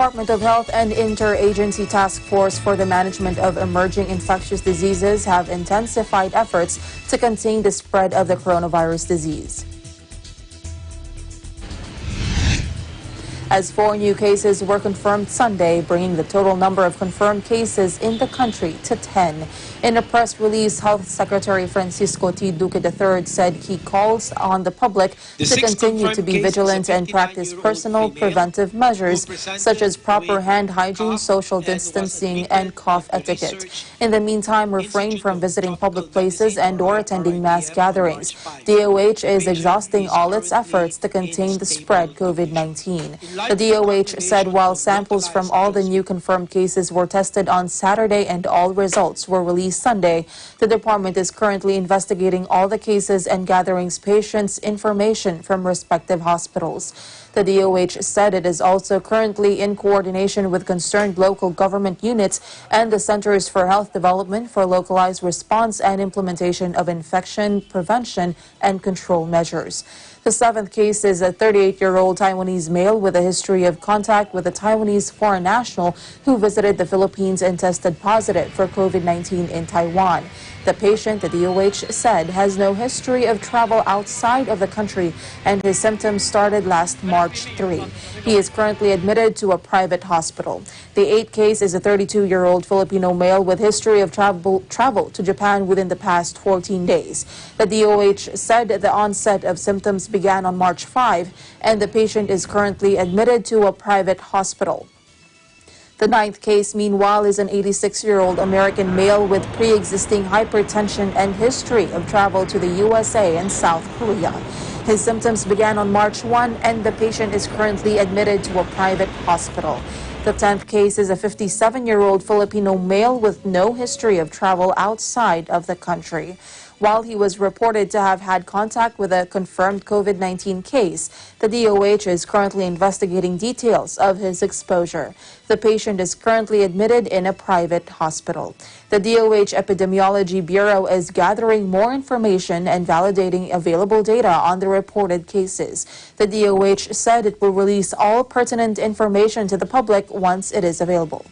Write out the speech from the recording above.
Department of Health and Interagency Task Force for the Management of Emerging Infectious Diseases have intensified efforts to contain the spread of the coronavirus disease. As 4 new cases were confirmed Sunday, bringing the total number of confirmed cases in the country to 10. In a press release, Health Secretary Francisco T. Duque III said he calls on the public to continue to be vigilant and practice personal preventive measures such as proper hand hygiene, social distancing, and cough etiquette. In the meantime, refrain from visiting public places and/or attending mass gatherings. DOH is exhausting all its efforts to contain the spread COVID-19. The DOH said while samples from all the new confirmed cases were tested on Saturday and all results were released Sunday, the department is currently investigating all the cases and gatherings patients' information from respective hospitals. The DOH said it is also currently in coordination with concerned local government units and the Centers for Health Development for localized response and implementation of infection prevention and control measures. The 7th case is a 38-year-old Taiwanese male with a history of contact with a Taiwanese foreign national who visited the Philippines and tested positive for COVID-19 in Taiwan. The patient, the DOH said, has no history of travel outside of the country and his symptoms started last March 3. He is currently admitted to a private hospital. The 8th case is a 32-year-old Filipino male with history of travel to Japan within the past 14 days. The DOH said the onset of symptoms began on March 5 and the patient is currently admitted to a private hospital. The 9th case, meanwhile, is an 86-year-old American male with pre-existing hypertension and history of travel to the USA and South Korea. His symptoms began on March 1 and the patient is currently admitted to a private hospital. The 10th case is a 57-year-old Filipino male with no history of travel outside of the country. While he was reported to have had contact with a confirmed COVID-19 case, the DOH is currently investigating details of his exposure. The patient is currently admitted in a private hospital. The DOH Epidemiology Bureau is gathering more information and validating available data on the reported cases. The DOH said it will release all pertinent information to the public once it is available.